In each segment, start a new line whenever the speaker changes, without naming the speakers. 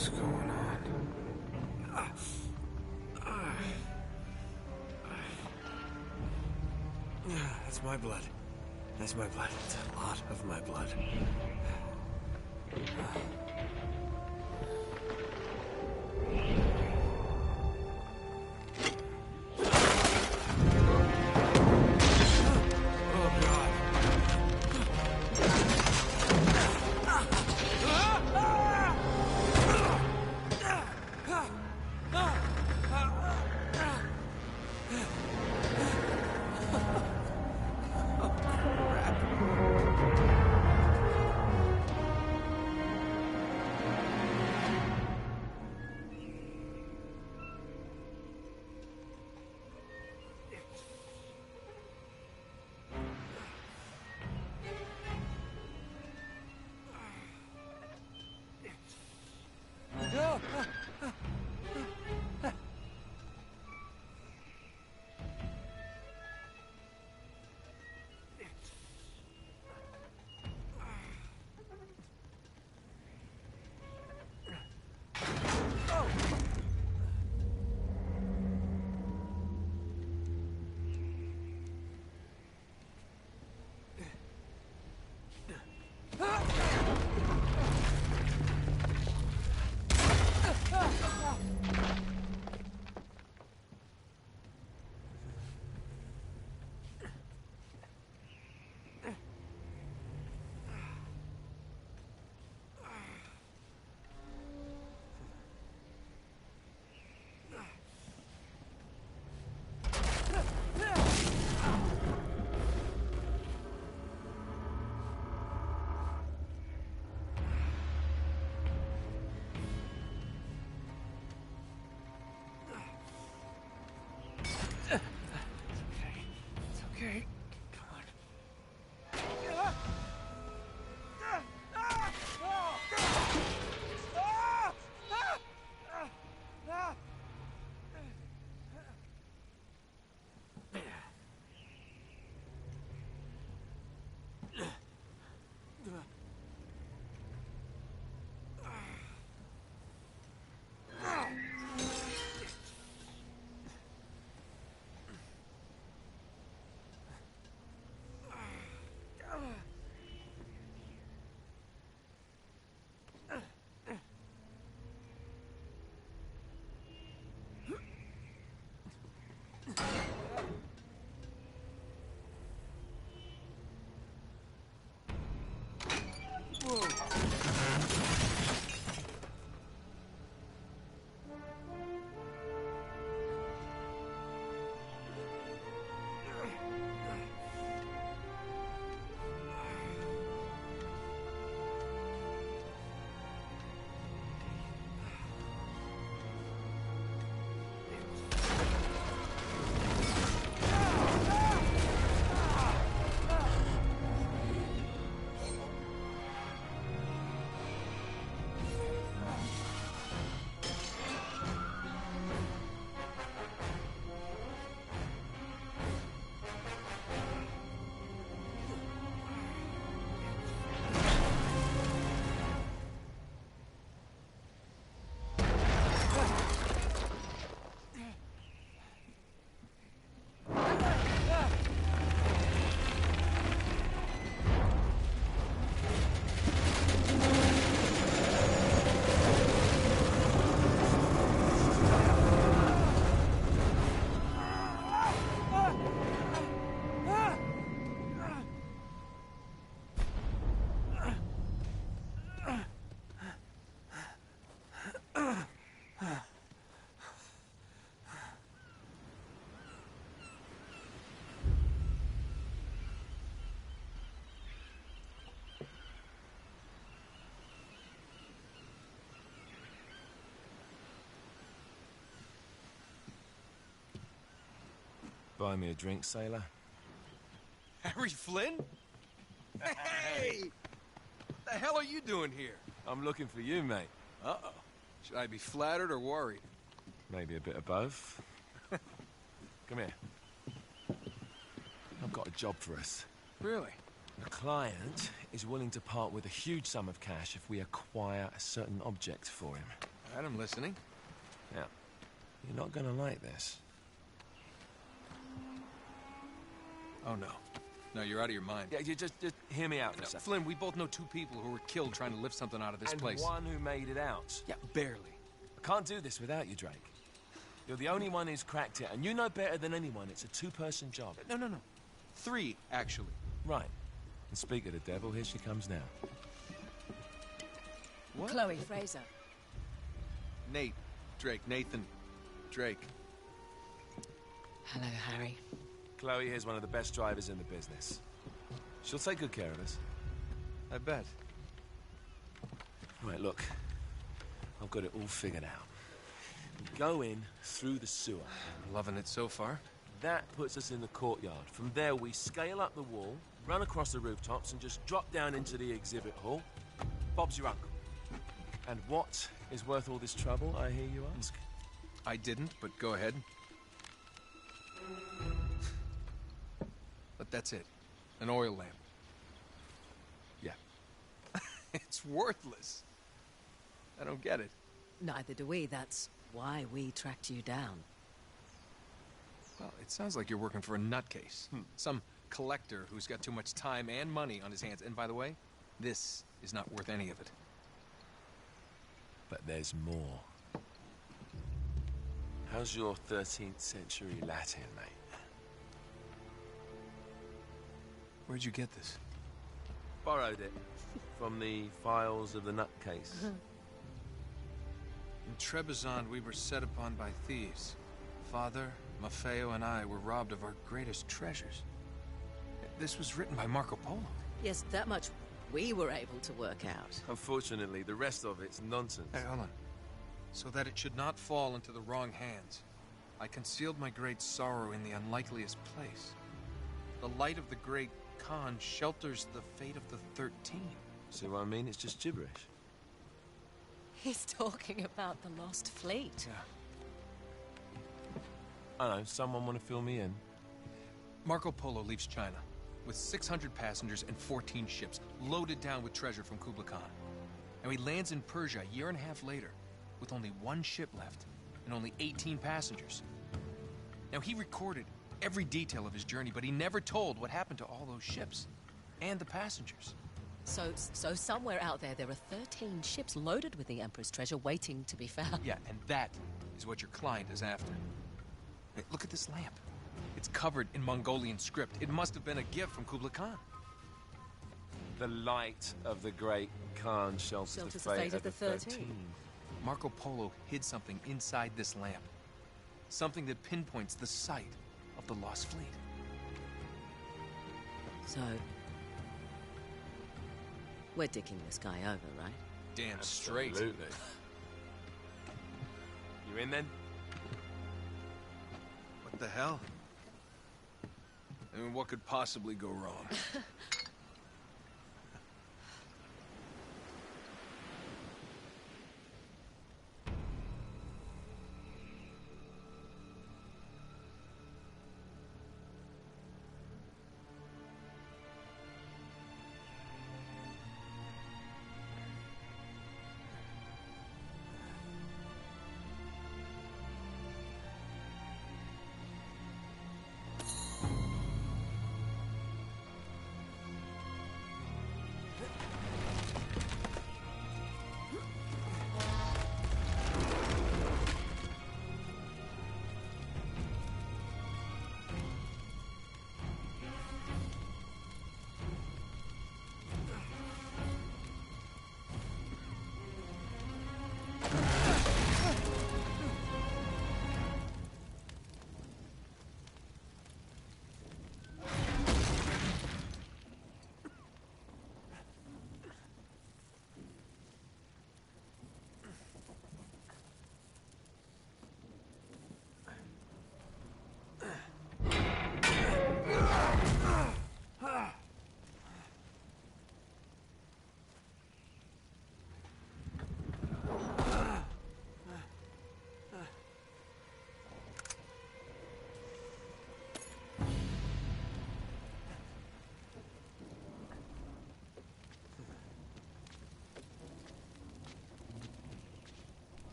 hell's going on? That's my blood. That's my blood. It's a lot of my blood.
Buy me a drink, sailor?
Harry Flynn? Hey! What the hell are you doing here?
I'm looking for you, mate.
Uh-oh. Should I be flattered or worried?
Maybe a bit of both. Come here. I've got a job for us.
Really?
The client is willing to part with a huge sum of cash if we acquire a certain object for him.
All right, I'm listening.
Now, you're not gonna like this.
Oh, no. No, you're out of your mind.
Yeah, you just hear me out for a
No,
second.
Flynn, we both know two people who were killed trying to lift something out of this
And
place.
one who made it out.
Yeah, barely.
I can't do this without you, Drake. You're the only one who's cracked it, and you know better than anyone it's a two-person job.
No. 3, actually.
Right. And speak of the devil, here she comes now.
What?
Chloe Fraser.
Nate. Drake. Nathan. Drake.
Hello, Harry.
Chloe here's one of the best drivers in the business. She'll take good care of us.
I bet.
Right, look. I've got it all figured out. We go in through the sewer.
Loving it so far.
That puts us in the courtyard. From there, we scale up the wall, run across the rooftops, and just drop down into the exhibit hall. Bob's your uncle. And what is worth all this trouble, I hear you ask?
I didn't, but go ahead. But that's it. An oil lamp.
Yeah.
It's worthless. I don't get it.
Neither do we. That's why we tracked you down.
Well, it sounds like you're working for a nutcase. Some collector who's got too much time and money on his hands. And by the way, this is not worth any of it.
But there's more. How's your 13th century Latin, mate?
Where'd you get this?
Borrowed it from the files of the nutcase.
In Trebizond, we were set upon by thieves. Father, Maffeo, and I were robbed of our greatest treasures. This was written by Marco Polo.
Yes, that much we were able to work out.
Unfortunately, the rest of it's nonsense.
Hey, hold on. So that it should not fall into the wrong hands, I concealed my great sorrow in the unlikeliest place. The light of the great Khan shelters the fate of the 13.
See what I mean? It's just gibberish.
He's talking about the lost fleet.
Yeah.
I know, someone want to fill me in?
Marco Polo leaves China with 600 passengers and 14 ships, loaded down with treasure from Kublai Khan. And he lands in Persia a year and a half later, with only one ship left and only 18 passengers. Now, he recorded every detail of his journey, but he never told what happened to all those ships and the passengers.
So somewhere out there are 13 ships loaded with the Emperor's treasure waiting to be found.
Yeah, and that is what your client is after. Hey, look at this lamp. It's covered in Mongolian script. It must have been a gift from Kublai Khan.
The light of the great Khan shelters the fate of the 13.
Marco Polo hid something inside this lamp. Something that pinpoints the site of the lost fleet.
So, we're dicking this guy over, right?
Damn straight.
Absolutely. You in then?
What the hell? I mean, what could possibly go wrong?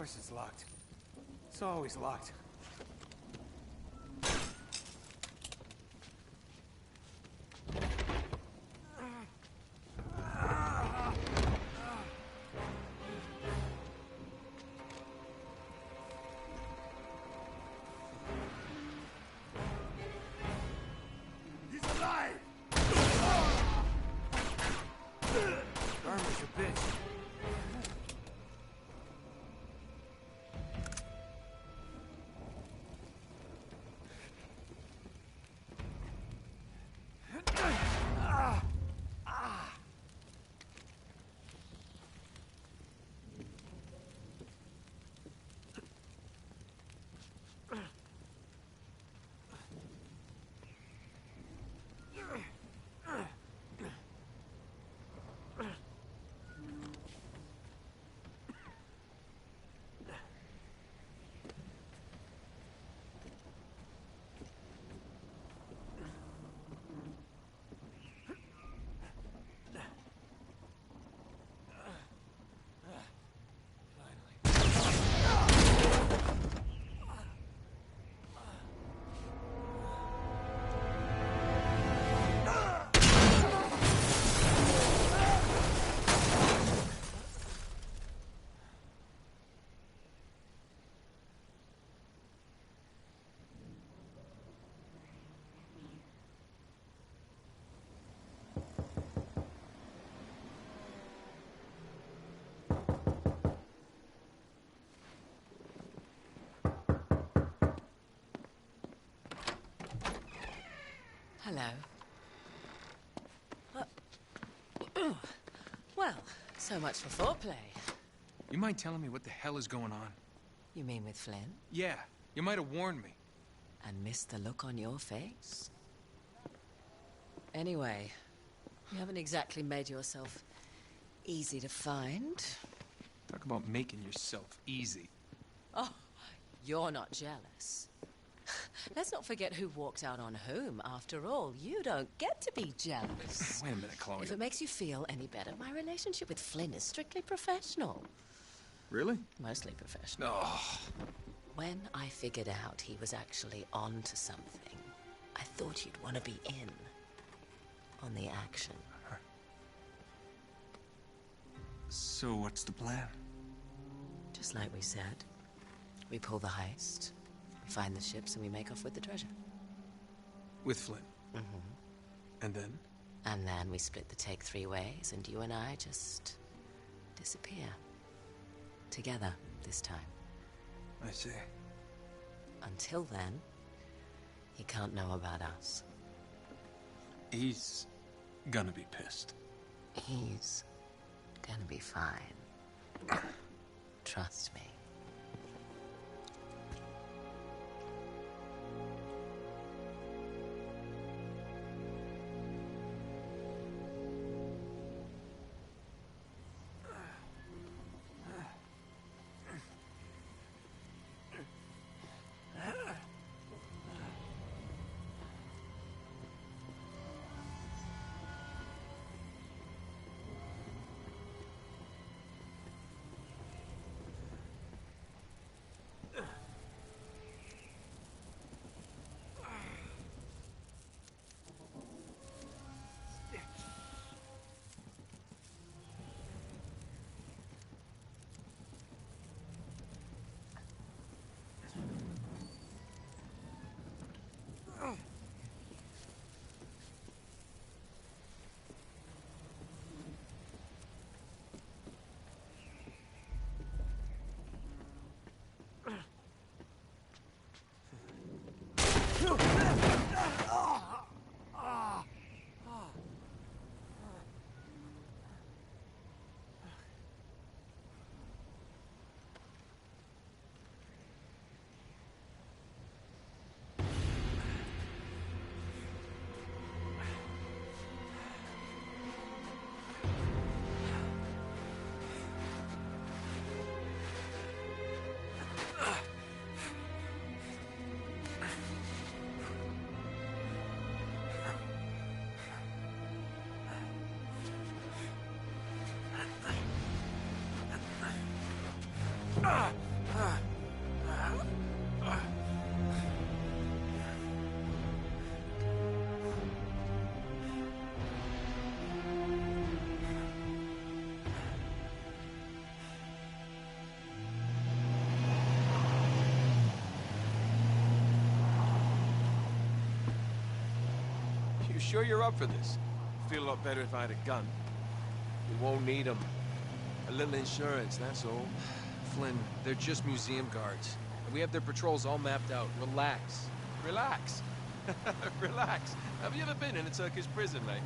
course it's locked. It's always locked.
He's alive!
Armor's a bitch.
Hello. Well, so much for foreplay.
You mind telling me what the hell is going on?
You mean with Flynn?
Yeah, you might have warned me.
And missed the look on your face? Anyway, you haven't exactly made yourself easy to find.
Talk about making yourself easy.
Oh, you're not jealous. Let's not forget who walked out on whom. After all, you don't get to be jealous.
Wait a minute, Chloe.
If it makes you feel any better, my relationship with Flynn is strictly professional.
Really?
Mostly professional.
Oh.
When I figured out he was actually on to something, I thought you'd want to be in on the action.
So what's the plan?
Just like we said. We pull the heist, we find the ships, and we make off with the treasure.
With Flynn?
Mm-hmm.
And then?
And then we split the take 3 ways, and you and I just disappear. Together, this time.
I see.
Until then, he can't know about us.
He's gonna be pissed.
He's gonna be fine. Trust me.
You sure you're up for this?
Feel a lot better if I had a gun. We won't need them. A little insurance, that's all.
Flynn, they're just museum guards. And we have their patrols all mapped out. Relax.
Relax. Relax. Have you ever been in a Turkish prison, mate?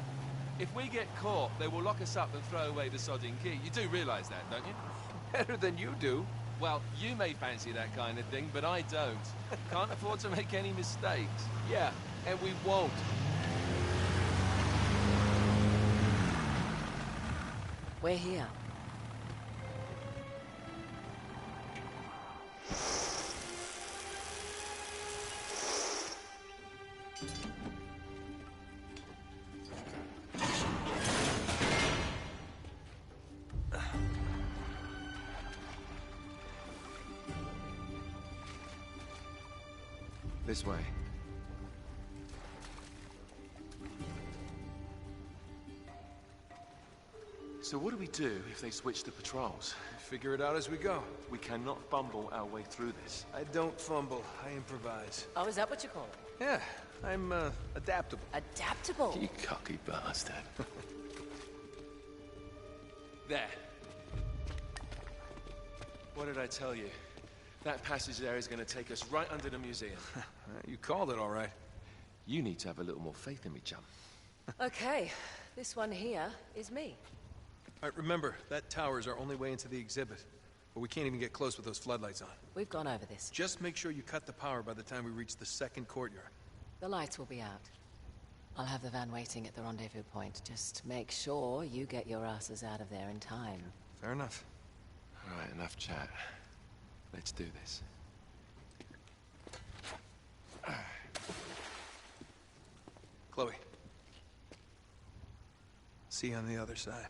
If we get caught, they will lock us up and throw away the sodding key. You do realise that, don't you?
Better than you do.
Well, you may fancy that kind of thing, but I don't. Can't afford to make any mistakes.
Yeah, and we won't.
We're here.
This way. So what do we do if they switch the patrols?
Figure it out as we go.
We cannot fumble our way through this.
I don't fumble, I improvise.
Oh, is that what you call it?
Yeah, I'm, adaptable.
Adaptable?
You cocky bastard. There. What did I tell you? That passage there is going to take us right under the museum.
You called it all right.
You need to have a little more faith in me, chum.
Okay, this one here is me.
All right, remember, that tower is our only way into the exhibit. But we can't even get close with those floodlights on.
We've gone over this.
Just make sure you cut the power by the time we reach the second courtyard.
The lights will be out. I'll have the van waiting at the rendezvous point. Just make sure you get your asses out of there in time.
Fair enough.
All right, enough chat. Let's do this.
Chloe. See you on the other side.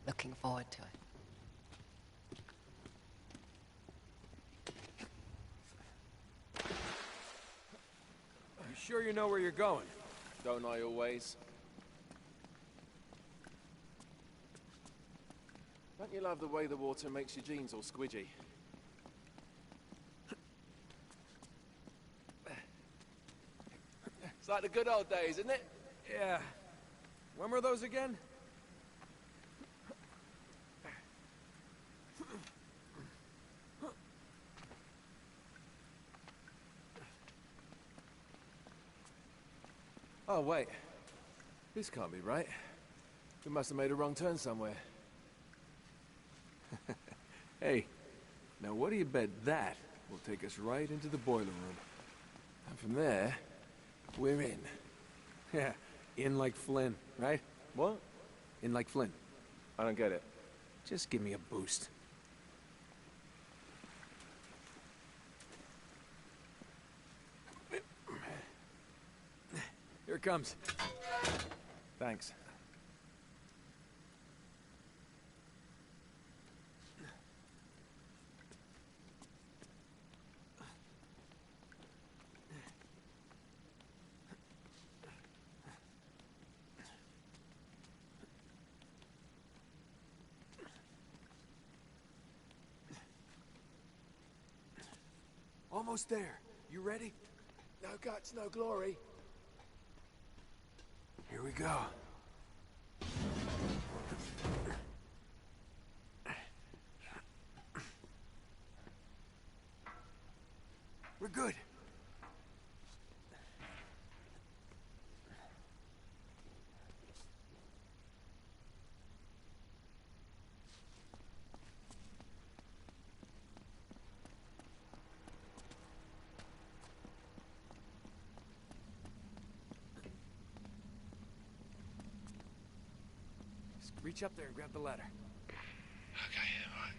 Looking forward to it.
You sure you know where you're going?
Don't I always? Don't you love the way the water makes your jeans all squidgy? It's like the good old days, isn't it?
Yeah. When were those again?
Oh, wait. This can't be right. We must have made a wrong turn somewhere.
Hey, now what do you bet that will take us right into the boiler room?
And from there, we're in.
Yeah, in like Flynn, right?
What?
In like Flynn.
I don't get it.
Just give me a boost. Here it comes.
Thanks.
Almost there. You ready?
No guts, no glory.
Here we go. We're good. Just reach up there and grab the ladder.
Okay, all right.